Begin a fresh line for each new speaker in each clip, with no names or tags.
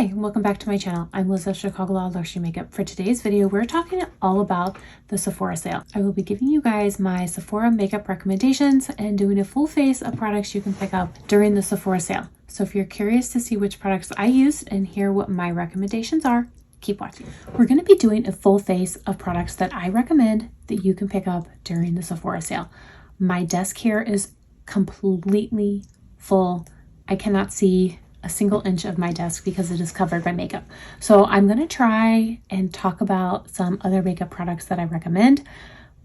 Hi, and welcome back to my channel. I'm Liz of Chicago Law Luxury Makeup. For today's video, we're talking all about the Sephora sale. I will be giving you guys my Sephora makeup recommendations and doing a full face of products you can pick up during the Sephora sale. So if you're curious to see which products I used and hear what my recommendations are, keep watching. We're going to be doing a full face of products that I recommend that you can pick up during the Sephora sale. My desk here is completely full. I cannot see a single inch of my desk because it is covered by makeup. So I'm going to try and talk about some other makeup products that I recommend,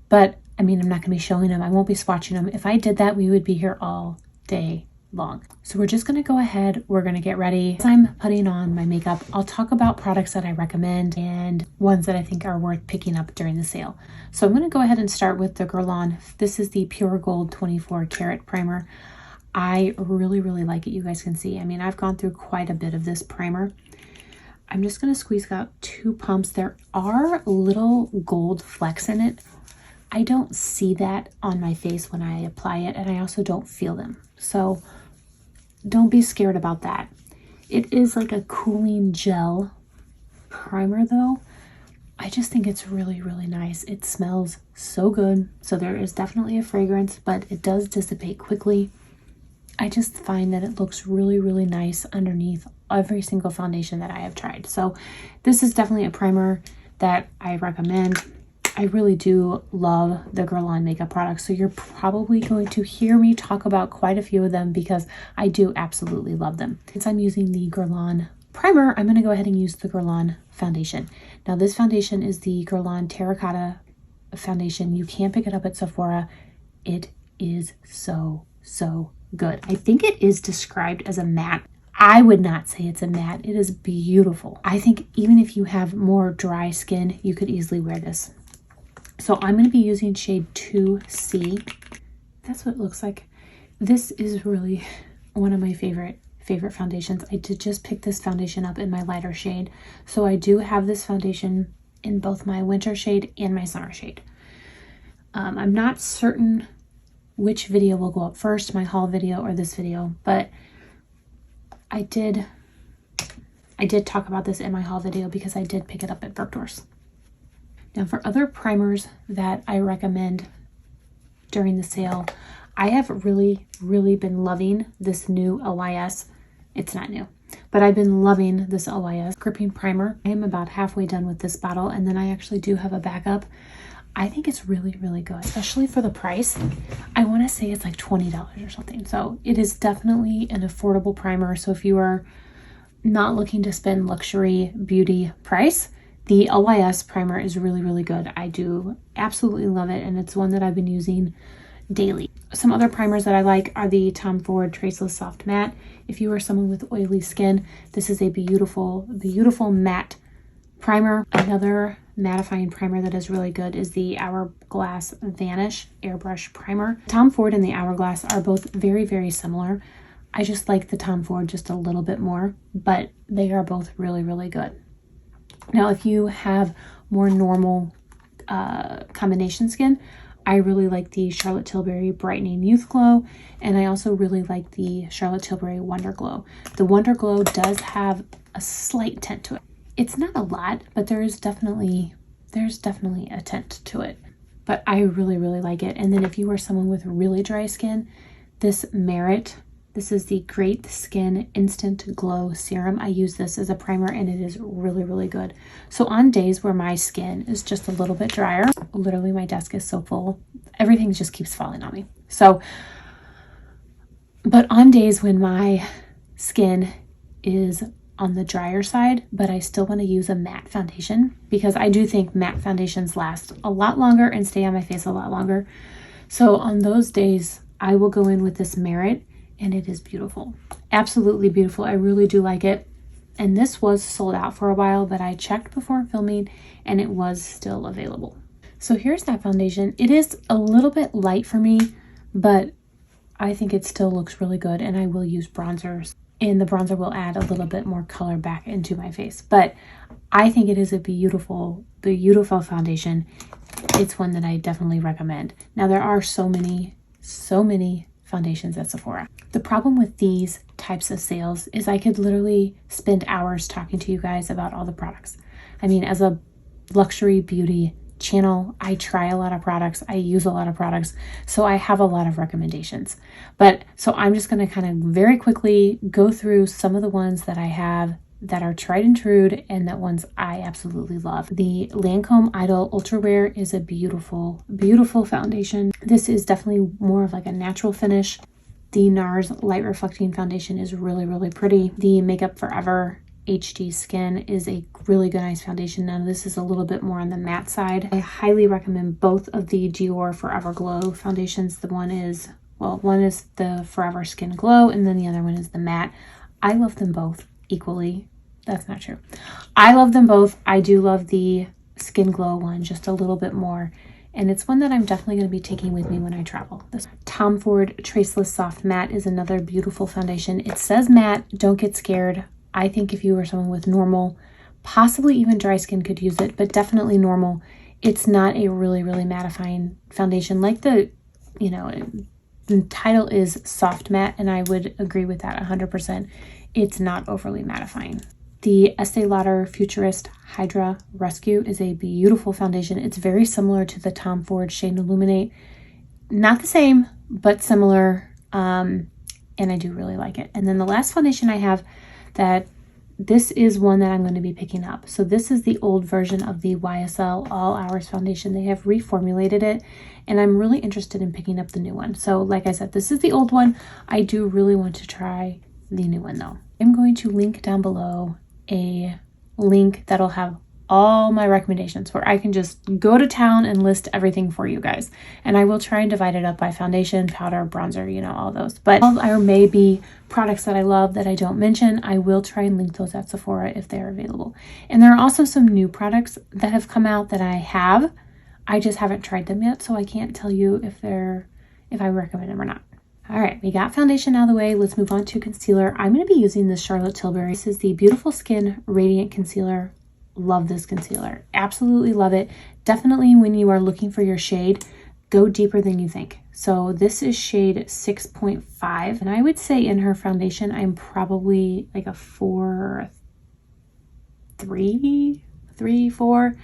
but I mean, I'm not going to be showing them. I won't be swatching them. If I did that, we would be here all day long. So we're just going to go ahead. We're going to get ready. As I'm putting on my makeup, I'll talk about products that I recommend and ones that I think are worth picking up during the sale. So I'm going to go ahead and start with the Guerlain. This is the Pure Gold 24 Karat Primer. I really like it. You guys can see. I mean, I've gone through quite a bit of this primer. I'm just going to squeeze out 2 pumps. There are little gold flecks in it. I don't see that on my face when I apply it, and I also don't feel them. So don't be scared about that. It is like a cooling gel primer though. I just think it's really nice. It smells so good. So there is definitely a fragrance, but it does dissipate quickly. I just find that it looks really nice underneath every single foundation that I have tried. So this is definitely a primer that I recommend. I really do love the Guerlain makeup products. So you're probably going to hear me talk about quite a few of them because I do absolutely love them. Since I'm using the Guerlain primer, I'm going to go ahead and use the Guerlain foundation. Now this foundation is the Guerlain Terracotta foundation. You can pick it up at Sephora. It is so good. I think it is described as a matte. I would not say it's a matte. It is beautiful. I think even if you have more dry skin, you could easily wear this. So I'm going to be using shade 2C. That's what it looks like. This is really one of my favorite foundations. I did just pick this foundation up in my lighter shade. So I do have this foundation in both my winter shade and my summer shade. I'm not certain which video will go up first, my haul video or this video, but I did talk about this in my haul video because I did pick it up at Bergdorf's. Now for other primers that I recommend during the sale, I have really been loving this new OIS. It's not new, but I've been loving this OIS gripping primer. I am about halfway done with this bottle, and then I actually do have a backup. I think it's really good, especially for the price. I want to say it's like $20 or something. So it is definitely an affordable primer. So if you are not looking to spend luxury beauty price, the OIS primer is really good. I do absolutely love it, and it's one that I've been using daily. Some other primers that I like are the Tom Ford Traceless Soft Matte. If you are someone with oily skin, this is a beautiful matte primer. Another mattifying primer that is really good is the Hourglass Vanish Airbrush Primer. Tom Ford and the Hourglass are both very similar. I just like the Tom Ford just a little bit more, but they are both really good. Now, if you have more normal combination skin, I really like the Charlotte Tilbury Brightening Youth Glow, and I also really like the Charlotte Tilbury Wonder Glow. The Wonder Glow does have a slight tint to it. It's not a lot, but there's definitely a tint to it. But I really like it. And then if you are someone with really dry skin, this Merit, this is the Great Skin Instant Glow Serum. I use this as a primer, and it is really good. So on days where my skin is just a little bit drier, literally my desk is so full, everything just keeps falling on me. So, but on days when my skin is on the drier side, but I still want to use a matte foundation because I do think matte foundations last a lot longer and stay on my face a lot longer. So on those days, I will go in with this Merit, and it is beautiful. Absolutely beautiful. I really do like it. And this was sold out for a while, but I checked before filming and it was still available. So here's that foundation. It is a little bit light for me, but I think it still looks really good, and I will use bronzers. And the bronzer will add a little bit more color back into my face. But I think it is a beautiful foundation. It's one that I definitely recommend. Now there are so many foundations at Sephora. The problem with these types of sales is I could literally spend hours talking to you guys about all the products. I mean, as a luxury beauty channel, I try a lot of products, I use a lot of products, so I have a lot of recommendations. So I'm just going to kind of very quickly go through some of the ones that I have that are tried and true and that ones I absolutely love. The Lancome Idol Ultra Wear is a beautiful, beautiful foundation. This is definitely more of like a natural finish. The NARS Light Reflecting Foundation is really, really pretty. The Makeup Forever HD Skin is a really good, nice foundation. Now this is a little bit more on the matte side. I highly recommend both of the Dior Forever Glow foundations. One is the Forever Skin Glow, and then the other one is the matte. I love them both equally. That's not true. I love them both. I do love the Skin Glow one just a little bit more, and it's one that I'm definitely going to be taking with me when I travel. This Tom Ford Traceless Soft Matte is another beautiful foundation. It says matte. Don't get scared. I think if you are someone with normal, possibly even dry skin could use it, but definitely normal. It's not a really, really mattifying foundation. Like the title is soft matte, and I would agree with that 100%. It's not overly mattifying. The Estee Lauder Futurist Hydra Rescue is a beautiful foundation. It's very similar to the Tom Ford Shade Illuminate. Not the same, but similar, and I do really like it. And then the last foundation I have, that this is one that I'm going to be picking up. So this is the old version of the YSL All Hours foundation. They have reformulated it, and I'm really interested in picking up the new one. So like I said, this is the old one. I do really want to try the new one though. I'm going to link down below a link that'll have all my recommendations where I can just go to town and list everything for you guys. And I will try and divide it up by foundation, powder, bronzer, all those. But there may be products that I love that I don't mention. I will try and link those at Sephora if they're available. And there are also some new products that have come out that I have. I just haven't tried them yet, so I can't tell you if I recommend them or not. All right, we got foundation out of the way. Let's move on to concealer. I'm going to be using this Charlotte Tilbury. This is the Beautiful Skin Radiant Concealer. Love this concealer. Absolutely love it. Definitely when you are looking for your shade, go deeper than you think. So this is shade 6.5. And I would say in her foundation, I'm probably like a 4, 4.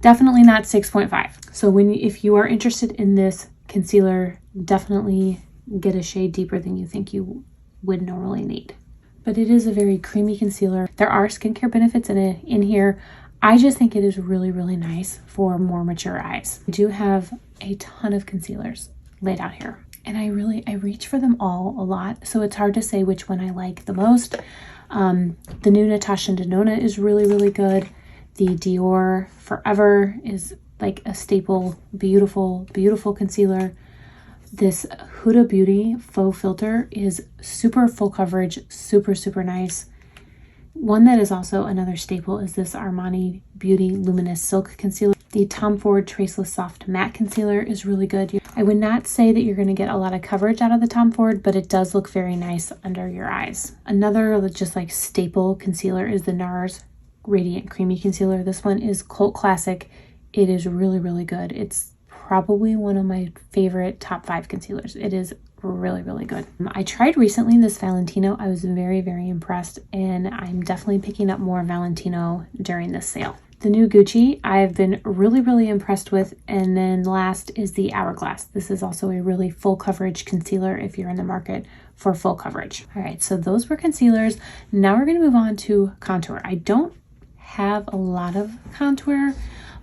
Definitely not 6.5. So if you are interested in this concealer, definitely get a shade deeper than you think you would normally need. But it is a very creamy concealer. There are skincare benefits in here. I just think it is really, really nice for more mature eyes. I do have a ton of concealers laid out here, and I reach for them all a lot, so it's hard to say which one I like the most. The new Natasha Denona is really, really good. The Dior Forever is like a staple, beautiful, beautiful concealer. This Huda Beauty Faux Filter is super full coverage, super, super nice. One that is also another staple is this Armani Beauty Luminous Silk Concealer. The Tom Ford Traceless Soft Matte Concealer is really good. I would not say that you're going to get a lot of coverage out of the Tom Ford, but it does look very nice under your eyes. Another just like staple concealer is the NARS Radiant Creamy Concealer. This one is cult classic. It is really, really good. It's probably one of my favorite top 5 concealers. It is really, really good. I tried recently this Valentino. I was very, very impressed, and I'm definitely picking up more Valentino during this sale. The new Gucci I've been really, really impressed with. And then last is the Hourglass. This is also a really full coverage concealer if you're in the market for full coverage. All right, so those were concealers. Now we're going to move on to contour. I don't have a lot of contour,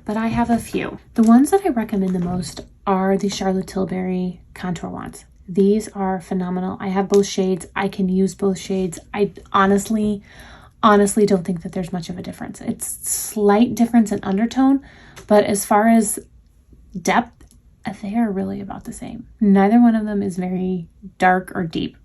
but I have a few. The ones that I recommend the most are the Charlotte Tilbury contour wands. These are phenomenal. I have both shades. I can use both shades. I honestly don't think that there's much of a difference. It's slight difference in undertone, but as far as depth, they are really about the same. Neither one of them is very dark or deep.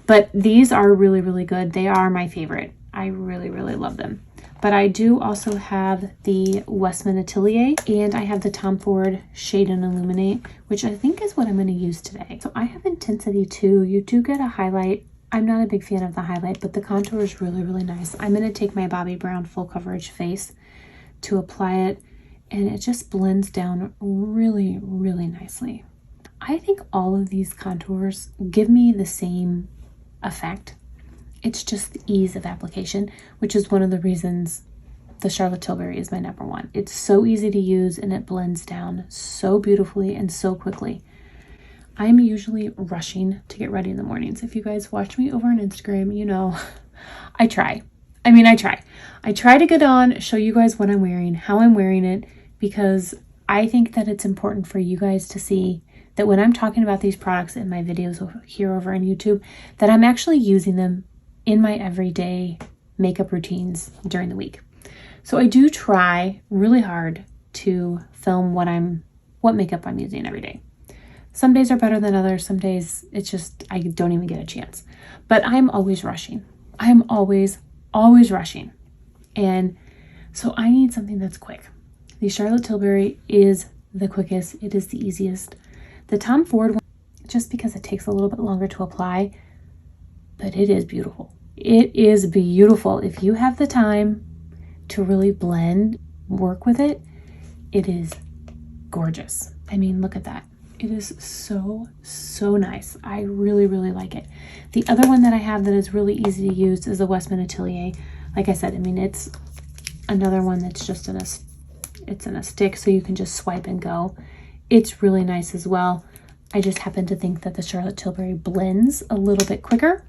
But these are really, really good. They are my favorite. I really, really love them. But I do also have the Westman Atelier, and I have the Tom Ford Shade and Illuminate, which I think is what I'm going to use today. So I have Intensity 2. You do get a highlight. I'm not a big fan of the highlight, but the contour is really, really nice. I'm going to take my Bobbi Brown Full Coverage Face to apply it, and it just blends down really, really nicely. I think all of these contours give me the same effect. It's just the ease of application, which is one of the reasons the Charlotte Tilbury is my number one. It's so easy to use and it blends down so beautifully and so quickly. I'm usually rushing to get ready in the mornings. If you guys watch me over on Instagram, you know, I try. I try to get on, show you guys what I'm wearing, how I'm wearing it, because I think that it's important for you guys to see that when I'm talking about these products in my videos here over on YouTube, that I'm actually using them in my everyday makeup routines during the week. So I do try really hard to film what makeup I'm using every day. Some days are better than others. Some days it's just, I don't even get a chance. But I'm always rushing. I'm always rushing. And so I need something that's quick. The Charlotte Tilbury is the quickest. It is the easiest. The Tom Ford one, just because it takes a little bit longer to apply, but it is beautiful. It is beautiful. If you have the time to really blend, work with it, it is gorgeous. I mean, look at that. It is so nice. I really like it. The other one that I have that is really easy to use is the Westman Atelier. Like I said, I mean, it's another one that's just in a stick, so you can just swipe and go. It's really nice as well. I just happen to think that the Charlotte Tilbury blends a little bit quicker,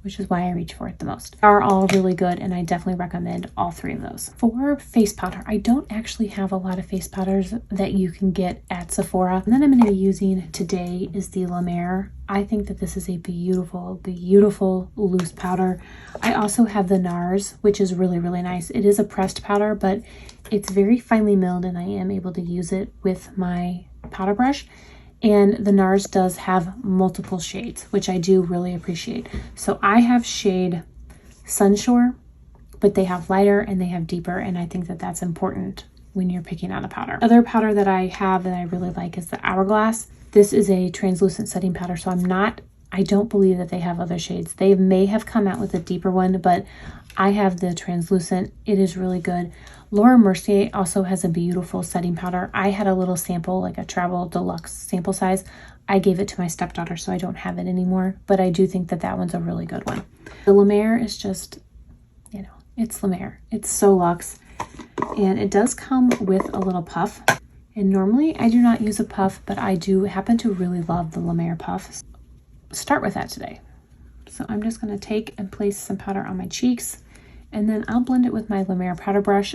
which is why I reach for it the most. They are all really good, and I definitely recommend all three of those. For face powder, I don't actually have a lot of face powders that you can get at Sephora. And then I'm going to be using today is the La Mer. I think that this is a beautiful loose powder. I also have the NARS, which is really nice. It is a pressed powder, but it's very finely milled, and I am able to use it with my powder brush. And the NARS does have multiple shades, which I do really appreciate. So I have shade Sunshore, but they have lighter and they have deeper, and I think that that's important when you're picking out a powder. Other powder that I have that I really like is the Hourglass. This is a translucent setting powder, so I don't believe that they have other shades. They may have come out with a deeper one, but I have the translucent. It is really good. Laura Mercier also has a beautiful setting powder. I had a little sample, like a travel deluxe sample size. I gave it to my stepdaughter, so I don't have it anymore, but I do think that that one's a really good one. The La Mer is just, you know, it's La Mer. It's so luxe, and it does come with a little puff. And normally I do not use a puff, but I do happen to really love the La Mer puff. Start with that today. So I'm just going to take and place some powder on my cheeks, and then I'll blend it with my La Mer powder brush.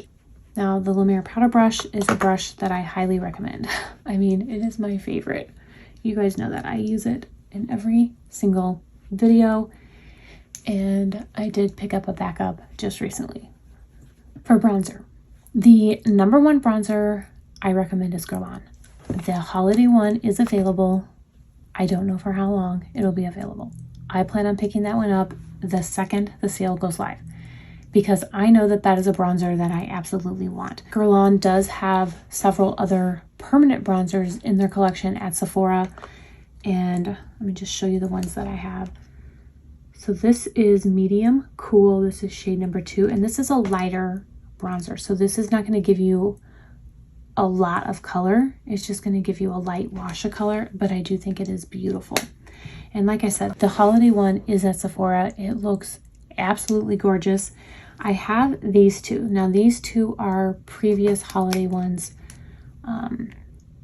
Now, the La Mer powder brush is a brush that I highly recommend. I mean, it is my favorite. You guys know that I use it in every single video, and I did pick up a backup just recently. For bronzer, the number one bronzer I recommend is Guerlain. The holiday one is available. I don't know for how long it'll be available. I plan on picking that one up the second the sale goes live, because I know that that is a bronzer that I absolutely want. Guerlain does have several other permanent bronzers in their collection at Sephora, and let me just show you the ones that I have. So this is medium cool. This is shade number 2, and this is a lighter bronzer. So this is not going to give you a lot of color. It's just going to give you a light wash of color, but I do think it is beautiful. And like I said, the holiday one is at Sephora. It looks absolutely gorgeous. I have these two. Now these two are previous holiday ones.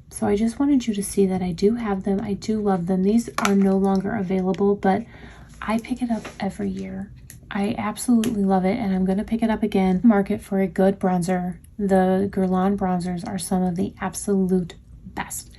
So I just wanted you to see that I do have them. I do love them. These are no longer available, but I pick it up every year. I absolutely love it, and I'm going to pick it up again. Market for a good bronzer. The Guerlain bronzers are some of the absolute best.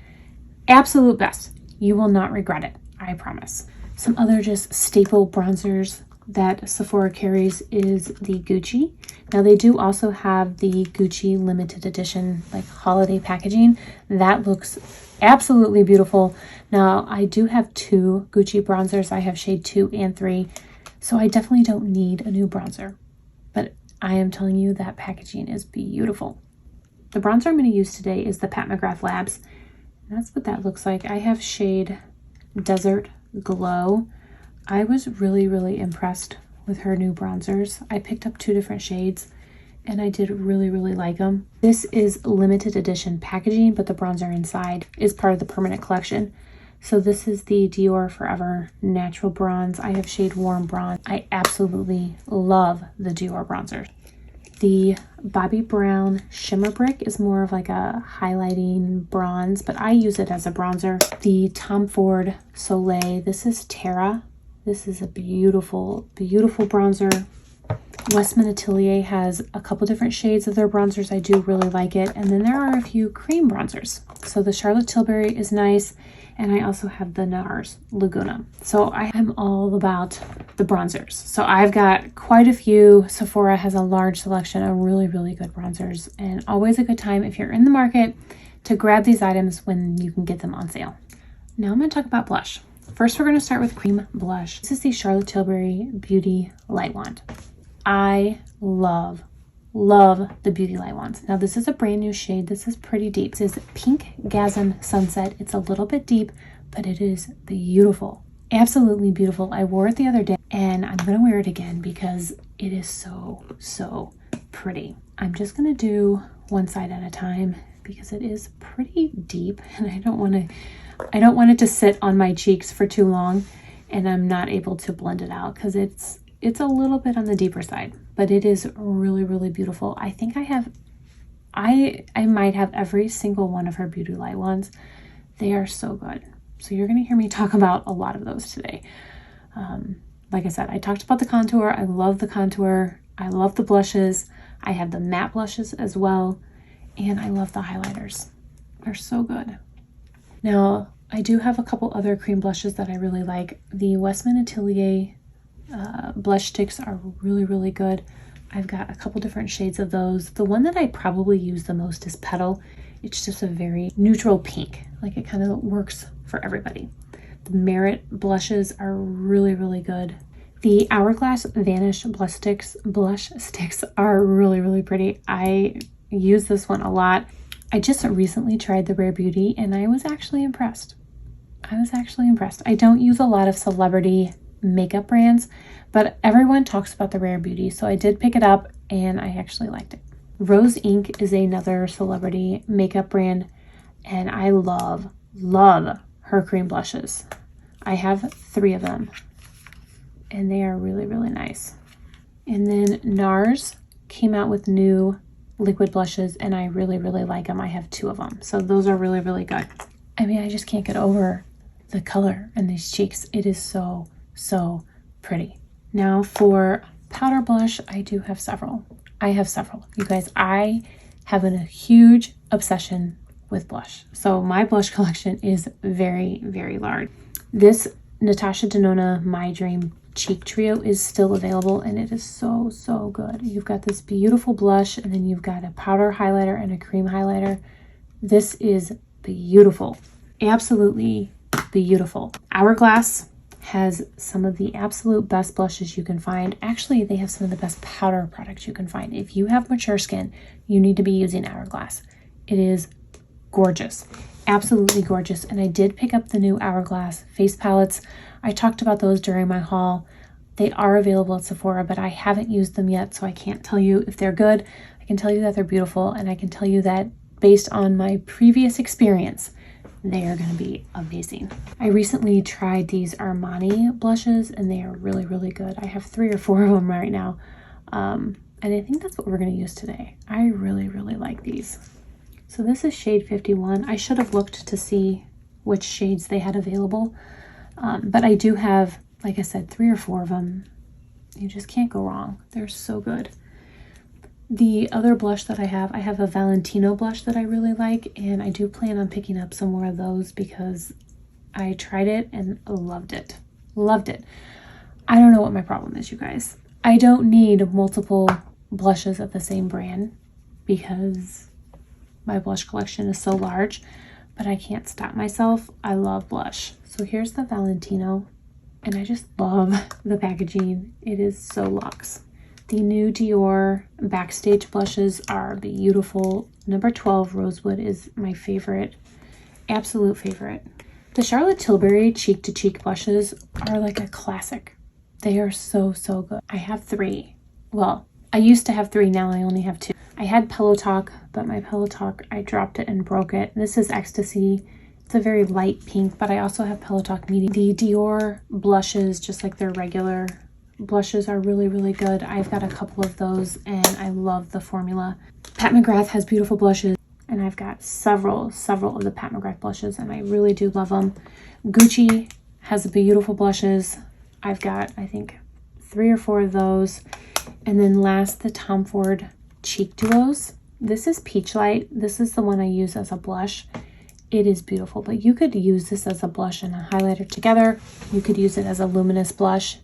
Absolute best. You will not regret it, I promise. Some other just staple bronzers that Sephora carries is the Gucci. Now they do also have the Gucci limited edition like holiday packaging. That looks absolutely beautiful. Now I do have 2 Gucci bronzers. I have shade 2 and 3. So I definitely don't need a new bronzer. But I am telling you that packaging is beautiful. The bronzer I'm going to use today is the Pat McGrath Labs. That's what that looks like. I have shade Desert Glow. I was really impressed with her new bronzers. I picked up 2 different shades, and I did really like them. This is limited edition packaging, but the bronzer inside is part of the permanent collection. So this is the Dior Forever Natural Bronze. I have shade Warm Bronze. I absolutely love the Dior bronzers. The Bobbi Brown Shimmer Brick is more of like a highlighting bronze, but I use it as a bronzer. The Tom Ford Soleil, this is Terra. This is a beautiful, beautiful bronzer. Westman Atelier has a couple different shades of their bronzers. I do really like it. And then there are a few cream bronzers. So the Charlotte Tilbury is nice. And I also have the NARS Laguna. So I am all about the bronzers. So I've got quite a few. Sephora has a large selection of really, really good bronzers. And always a good time if you're in the market to grab these items when you can get them on sale. Now I'm going to talk about blush. First, we're going to start with cream blush. This is the Charlotte Tilbury Beauty Light Wand. I love the Beauty Light Wands. Now this is a brand new shade. This is pretty deep. This is Pink Gasm Sunset. It's a little bit deep, but it is beautiful. Absolutely beautiful. I wore it the other day and I'm going to wear it again because it is so, so pretty. I'm just going to do one side at a time because it is pretty deep and I don't want it to sit on my cheeks for too long and I'm not able to blend it out because it's a little bit on the deeper side, but it is really, really beautiful. I think I might have every single one of her Beauty Light Wands. They are so good. So you're going to hear me talk about a lot of those today. Like I said, I talked about the contour. I love the contour. I love the blushes. I have the matte blushes as well. And I love the highlighters. They're so good. Now, I do have a couple other cream blushes that I really like. The Westman Atelier blush sticks are really, really good. I've got a couple different shades of those. The one that I probably use the most is Petal. It's just a very neutral pink. Like it kind of works for everybody. The Merit blushes are really, really good. The Hourglass Vanish blush sticks are really, really pretty. I use this one a lot. I just recently tried the Rare Beauty and I was actually impressed. I don't use a lot of celebrity makeup brands, but everyone talks about the Rare Beauty, so I did pick it up and I actually liked it. Rose Inc is another celebrity makeup brand and I love her cream blushes. I have 3 of them and they are really, really nice. And then NARS came out with new liquid blushes and I really, really like them. I have 2 of them, so those are really, really good. I mean, I just can't get over the color in these cheeks. It is so pretty. Now for powder blush, I do have several. You guys, I have a huge obsession with blush. So my blush collection is very, very large. This Natasha Denona My Dream Cheek Trio is still available and it is so good. You've got this beautiful blush and then you've got a powder highlighter and a cream highlighter. This is beautiful. Absolutely beautiful. Hourglass has some of the absolute best blushes you can find. Actually, they have some of the best powder products you can find. If you have mature skin, you need to be using Hourglass. It is gorgeous, absolutely gorgeous. And I did pick up the new Hourglass face palettes. I talked about those during my haul. They are available at Sephora, but I haven't used them yet, so I can't tell you if they're good. I can tell you that they're beautiful, and I can tell you that based on my previous experience, they are going to be amazing. I recently tried these Armani blushes and they are really, really good. I have 3 or 4 of them right now. And I think that's what we're going to use today. I really, really like these. So this is shade 51. I should have looked to see which shades they had available. But I do have, like I said, 3 or 4 of them. You just can't go wrong. They're so good. The other blush that I have a Valentino blush that I really like, and I do plan on picking up some more of those because I tried it and loved it. I don't know what my problem is, you guys. I don't need multiple blushes of the same brand because my blush collection is so large, but I can't stop myself. I love blush. So here's the Valentino, and I just love the packaging. It is so luxe. The new Dior Backstage blushes are beautiful. Number 12 Rosewood is my favorite, absolute favorite. The Charlotte Tilbury Cheek to Cheek blushes are like a classic. They are so good. I have 3. Well, I used to have 3, now I only have 2. I had Pillow Talk, but my Pillow Talk, I dropped it and broke it. This is Ecstasy, It's a very light pink, but I also have Pillow Talk Medium. The Dior blushes, just like their regular blushes, are really, really good. I've got a couple of those and I love the formula. Pat McGrath has beautiful blushes and I've got several of the Pat McGrath blushes and I really do love them. Gucci has beautiful blushes. I've got, I think, 3 or 4 of those. And then last, the Tom Ford Cheek Duos. This is Peach Light. This is the one I use as a blush. It is beautiful, but you could use this as a blush and a highlighter together. You could use it as a luminous blush.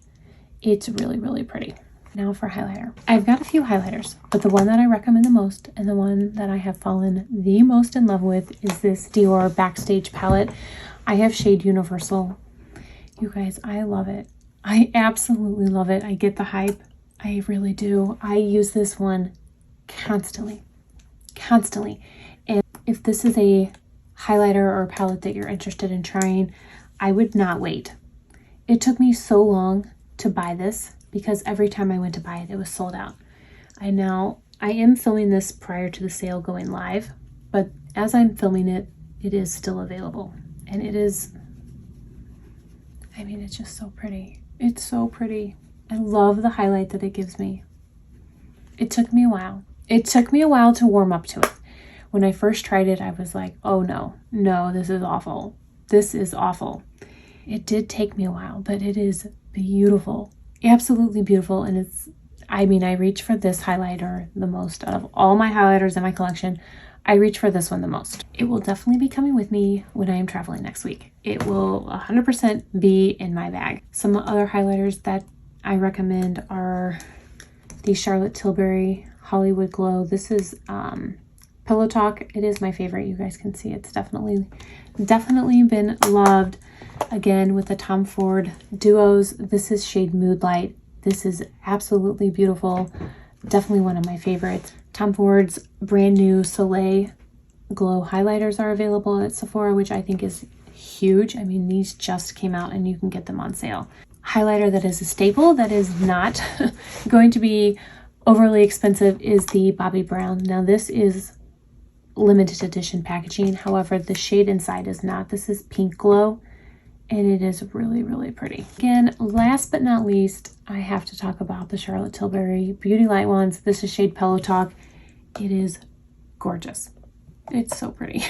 It's really, really pretty. Now for highlighter. I've got a few highlighters, but the one that I recommend the most and the one that I have fallen the most in love with is this Dior Backstage palette. I have shade Universal. You guys, I love it. I absolutely love it. I get the hype. I really do. I use this one constantly. And if this is a highlighter or palette that you're interested in trying, I would not wait. It took me so long to buy this because every time I went to buy it, it was sold out. I am filming this prior to the sale going live, but as I'm filming it, it is still available. And it is, I mean, it's just so pretty. It's so pretty. I love the highlight that it gives me. It took me a while. It took me a while to warm up to it. When I first tried it, I was like, oh no, this is awful. This is awful. It did take me a while, but it is beautiful. Absolutely beautiful. And I reach for this highlighter the most. Out of all my highlighters in my collection, I reach for this one the most. It will definitely be coming with me when I am traveling next week. It will 100% be in my bag. Some other highlighters that I recommend are the Charlotte Tilbury Hollywood Glow. This is Pillow Talk. It is my favorite. You guys can see it's definitely been loved. Again, with the Tom Ford Duos, this is shade Mood Light. This is absolutely beautiful. Definitely one of my favorites. Tom Ford's brand new Soleil Glow highlighters are available at Sephora, which I think is huge. I mean, these just came out and you can get them on sale. Highlighter that is a staple, that is not going to be overly expensive, is the Bobbi Brown. Now this is limited edition packaging. However, the shade inside is not. This is Pink Glow and it is really, really pretty. Again, last but not least, I have to talk about the Charlotte Tilbury Beauty Light ones. This is shade Pillow Talk. It is gorgeous. It's so pretty.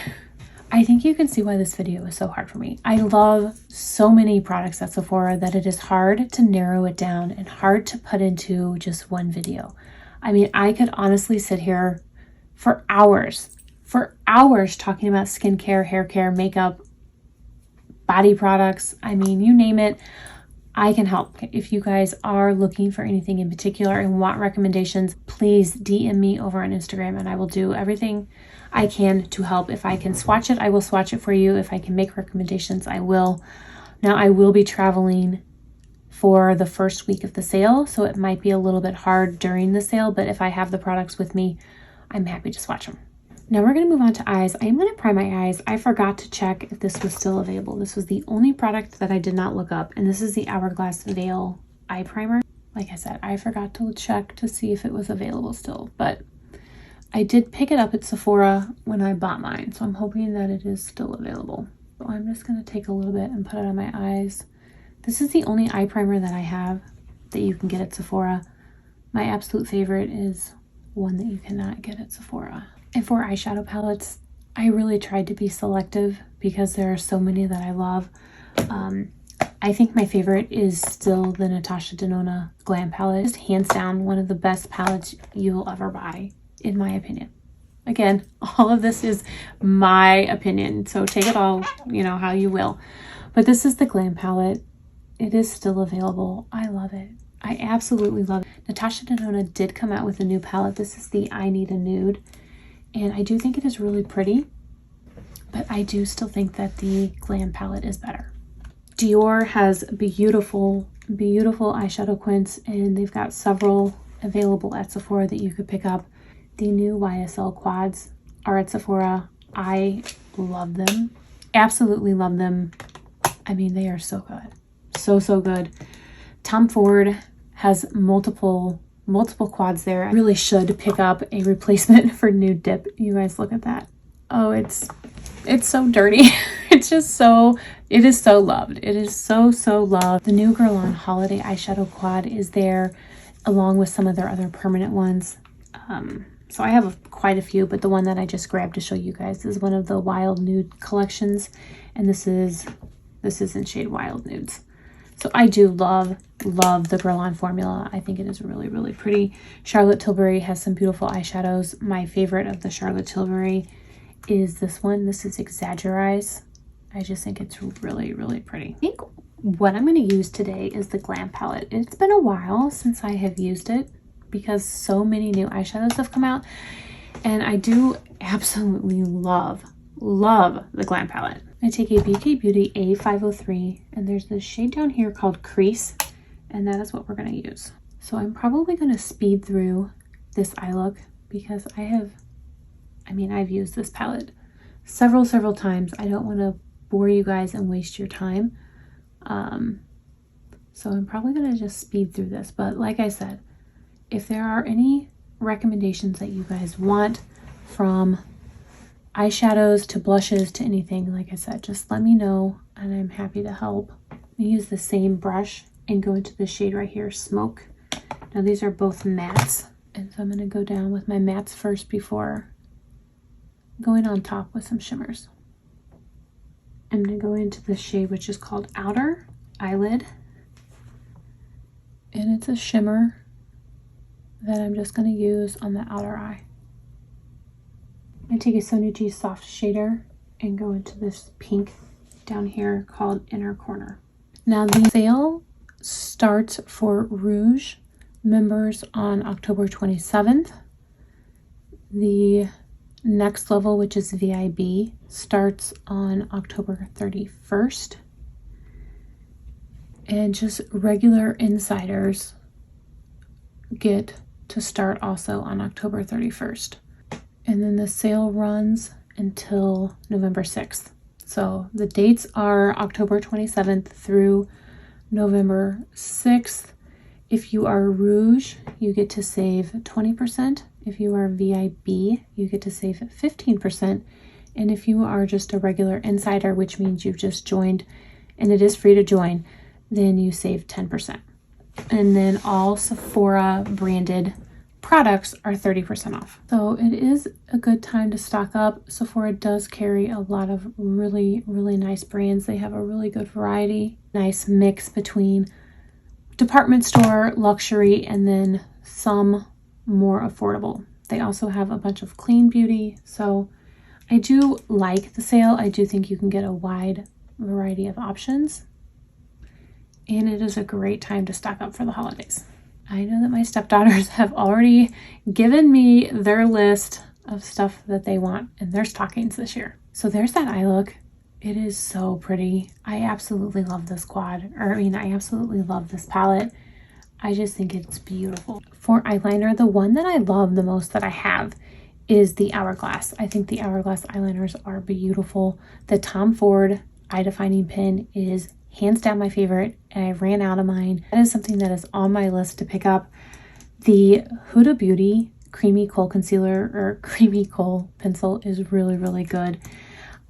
I think you can see why this video is so hard for me. I love so many products at Sephora that it is hard to narrow it down and hard to put into just one video. I mean, I could honestly sit here for hours talking about skincare, hair care, makeup, body products. I mean, you name it, I can help. If you guys are looking for anything in particular and want recommendations, please DM me over on Instagram and I will do everything I can to help. If I can swatch it, I will swatch it for you. If I can make recommendations, I will. Now, I will be traveling for the first week of the sale, so it might be a little bit hard during the sale, but if I have the products with me, I'm happy to swatch them. Now we're going to move on to eyes. I am going to prime my eyes. I forgot to check if this was still available. This was the only product that I did not look up, and this is the Hourglass Veil Eye Primer. Like I said, I forgot to check to see if it was available still, but I did pick it up at Sephora when I bought mine, so I'm hoping that it is still available. So I'm just going to take a little bit and put it on my eyes. This is the only eye primer that I have that you can get at Sephora. My absolute favorite is one that you cannot get at Sephora. And for eyeshadow palettes, I really tried to be selective because there are so many that I love. I think my favorite is still the Natasha Denona Glam Palette. Just hands down one of the best palettes you will ever buy, in my opinion. Again, all of this is my opinion, so take it all, how you will. But this is the Glam Palette. It is still available. I love it. I absolutely love it. Natasha Denona did come out with a new palette. This is the I Need a Nude. And I do think it is really pretty, but I do still think that the Glam palette is better. Dior has beautiful eyeshadow quints, and they've got several available at Sephora that you could pick up. The new YSL quads are at Sephora. I love them. Absolutely love them. I mean, they are so good. So good. Tom Ford has multiple quads there. I really should pick up a replacement for Nude Dip. You guys look at that. Oh, it's It's so dirty. It's just so, it is so loved. It is so, so loved. The New Girl on Holiday eyeshadow quad is there along with some of their other permanent ones. So I have quite a few, but the one that I just grabbed to show you guys is one of the Wild Nude collections. And this is in shade Wild Nudes. So I do love the Girl On formula. I think it is really, really pretty. Charlotte Tilbury has some beautiful eyeshadows. My favorite of the Charlotte Tilbury is this one. This is Exaggerize. I just think it's really, really pretty. I think what I'm going to use today is the Glam palette. It's been a while since I have used it because so many new eyeshadows have come out. And I do absolutely love the Glam palette. I take a BK Beauty A503 and there's this shade down here called Crease, and that is what we're going to use. So I'm probably going to speed through this eye look because I've used this palette several times. I don't want to bore you guys and waste your time. So I'm probably going to just speed through this. But like I said, if there are any recommendations that you guys want, from eyeshadows to blushes to anything, like I said, just let me know and I'm happy to help. I use the same brush and go into the shade right here, Smoke. Now these are both mattes, and so I'm going to go down with my mattes first before going on top with some shimmers. I'm going to go into the shade which is called Outer Eyelid, and it's a shimmer that I'm just going to use on the outer eye. I take a Sonia G soft shader and go into this pink down here called Inner Corner. Now the sale starts for Rouge members on October 27th. The next level, which is VIB, starts on October 31st. And just regular insiders get to start also on October 31st. And then the sale runs until November 6th. So the dates are October 27th through November 6th. If you are Rouge, you get to save 20%. If you are VIB, you get to save 15%. And if you are just a regular insider, which means you've just joined and it is free to join, then you save 10%. And then all Sephora branded products are 30% off. So it is a good time to stock up. Sephora does carry a lot of really, really nice brands. They have a really good variety, nice mix between department store, luxury, and then some more affordable. They also have a bunch of clean beauty. So I do like the sale. I do think you can get a wide variety of options. And it is a great time to stock up for the holidays. I know that my stepdaughters have already given me their list of stuff that they want in their stockings this year. So there's that eye look. It is so pretty. I absolutely love this quad. I absolutely love this palette. I just think it's beautiful. For eyeliner, the one that I love the most that I have is the Hourglass. I think the Hourglass eyeliners are beautiful. The Tom Ford Eye Defining Pen is hands down my favorite, and I ran out of mine. That is something that is on my list to pick up. The Huda Beauty Creamy Kohl Concealer or Creamy Kohl Pencil is really, really good.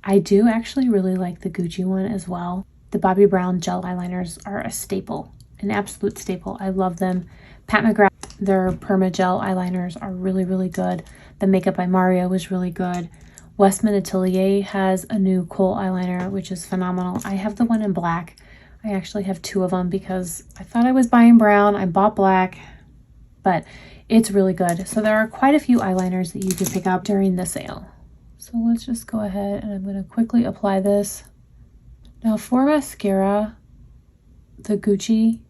I do actually really like the Gucci one as well. The Bobbi Brown gel eyeliners are a staple, an absolute staple. I love them. Pat McGrath, their Perma Gel eyeliners are really, really good. The Makeup by Mario is really good. Westman Atelier has a new Kohl eyeliner, which is phenomenal. I have the one in black. I actually have two of them because I thought I was buying brown. I bought black, but it's really good. So there are quite a few eyeliners that you can pick up during the sale. So let's just go ahead and I'm going to quickly apply this. Now for mascara, the Gucci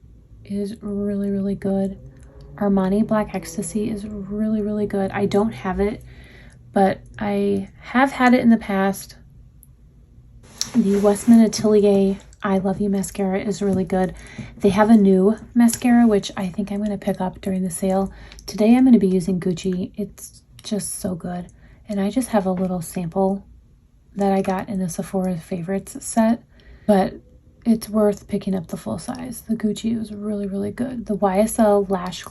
is really, really good. Armani Black Ecstasy is really, really good. I don't have it, but I have had it in the past. The Westman Atelier I Love You mascara is really good. They have a new mascara, which I think I'm going to pick up during the sale. Today I'm going to be using Gucci. It's just so good. And I just have a little sample that I got in the Sephora Favorites set, but it's worth picking up the full size. The Gucci is really, really good. The YSL Lash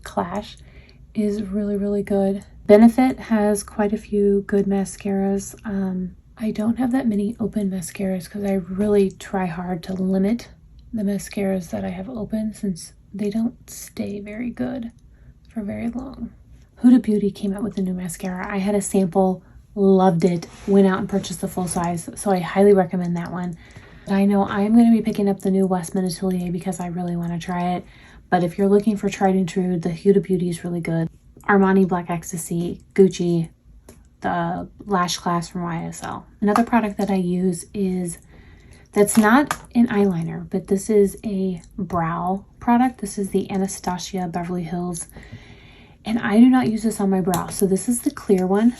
Clash is really, really good. Benefit has quite a few good mascaras. I don't have that many open mascaras because I really try hard to limit the mascaras that I have open since they don't stay very good for very long. Huda Beauty came out with a new mascara. I had a sample, loved it, went out and purchased the full size, so I highly recommend that one. I know I'm going to be picking up the new Westman Atelier because I really want to try it, but if you're looking for tried and true, the Huda Beauty is really good. Armani Black Ecstasy, Gucci, the Lash Class from YSL. Another product that I use is, that's not an eyeliner, but this is a brow product. This is the Anastasia Beverly Hills, and I do not use this on my brow. So this is the clear one,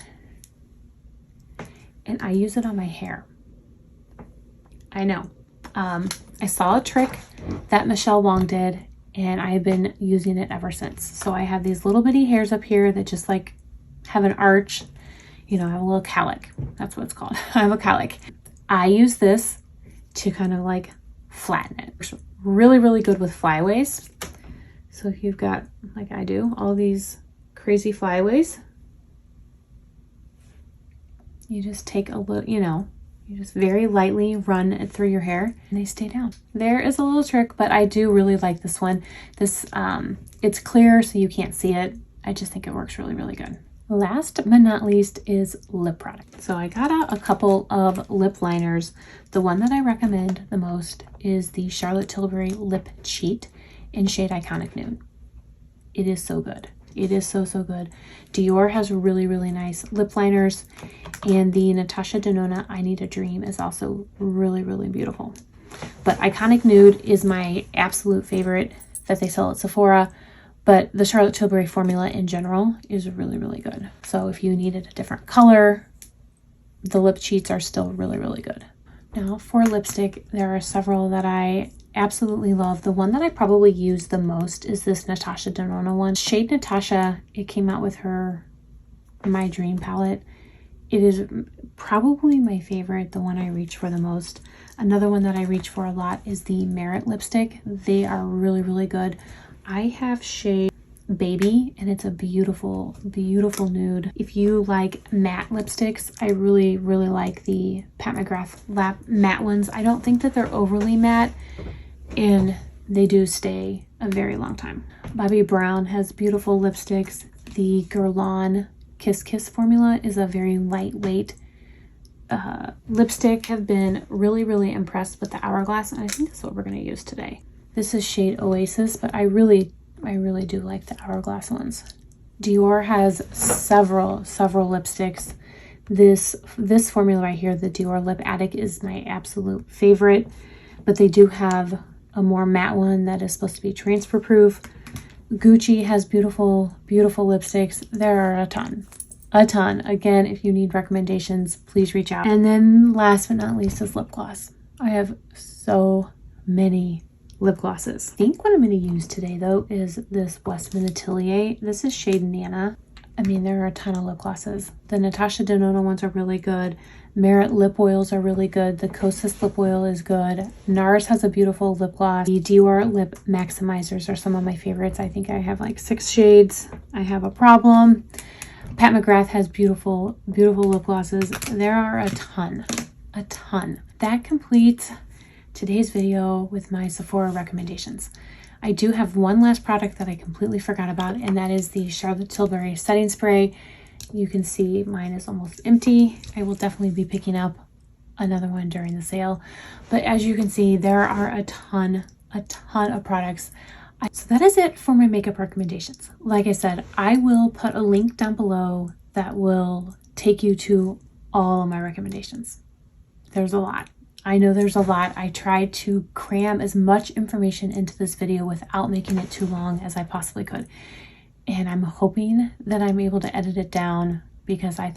and I use it on my hair. I know. I saw a trick that Michelle Wong did, and I've been using it ever since. So I have these little bitty hairs up here that just like have an arch. You know, I have a little cowlick. That's what it's called. I have a cowlick. I use this to kind of like flatten it. It's really, really good with flyaways. So if you've got, like I do, all these crazy flyaways, you just take a little, you know, you just very lightly run it through your hair and they stay down. There is a little trick, but I do really like this one. This, it's clear so you can't see it. I just think it works really, really good. Last but not least is lip product. So I got out a couple of lip liners. The one that I recommend the most is the Charlotte Tilbury Lip Cheat in shade Iconic Nude. It is so good. It is so, so good. Dior has really, really nice lip liners, and the Natasha Denona I Need a Dream is also really, really beautiful. But Iconic Nude is my absolute favorite that they sell at Sephora. But the Charlotte Tilbury formula in general is really, really good. So if you needed a different color, the lip cheats are still really, really good. Now for lipstick, there are several that I absolutely love. The one that I probably use the most is this Natasha Denona one. Shade Natasha, it came out with her My Dream palette. It is probably my favorite, the one I reach for the most. Another one that I reach for a lot is the Merit lipstick. They are really, really good. I have shade Baby, and it's a beautiful, beautiful nude. If you like matte lipsticks, I really, really like the Pat McGrath matte ones. I don't think that they're overly matte, and they do stay a very long time. Bobbi Brown has beautiful lipsticks. The Guerlain Kiss Kiss formula is a very lightweight lipstick. Have been really, really impressed with the Hourglass, and I think that's what we're going to use today. This is shade Oasis, but I really do like the Hourglass ones. Dior has several lipsticks. This formula right here, the Dior Lip Addict, is my absolute favorite, but they do have a more matte one that is supposed to be transfer proof. Gucci has beautiful, beautiful lipsticks. There are a ton. Again, if you need recommendations, please reach out. And then last but not least is lip gloss. I have so many lip glosses. I think what I'm going to use today though is this Westman Atelier. This is shade Nana. I mean, there are a ton of lip glosses. The Natasha Denona ones are really good. Merit lip oils are really good. The Kosas lip oil is good. NARS has a beautiful lip gloss. The Dior lip maximizers are some of my favorites. I think I have like 6 shades. I have a problem. Pat McGrath has beautiful, beautiful lip glosses. There are a ton. That completes today's video with my Sephora recommendations. I do have one last product that I completely forgot about, and that is the Charlotte Tilbury setting spray. You can see mine is almost empty. I will definitely be picking up another one during the sale, but as you can see, there are a ton of products. So that is it for my makeup recommendations. Like I said, I will put a link down below that will take you to all of my recommendations. There's a lot. I know there's a lot. I tried to cram as much information into this video without making it too long as I possibly could. And I'm hoping that I'm able to edit it down because I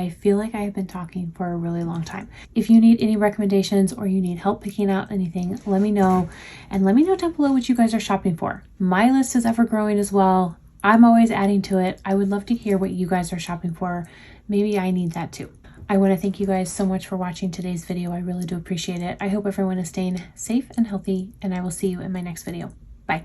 feel like I have been talking for a really long time. If you need any recommendations or you need help picking out anything, let me know. And let me know down below what you guys are shopping for. My list is ever growing as well. I'm always adding to it. I would love to hear what you guys are shopping for. Maybe I need that too. I want to thank you guys so much for watching today's video. I really do appreciate it. I hope everyone is staying safe and healthy, and I will see you in my next video. Bye.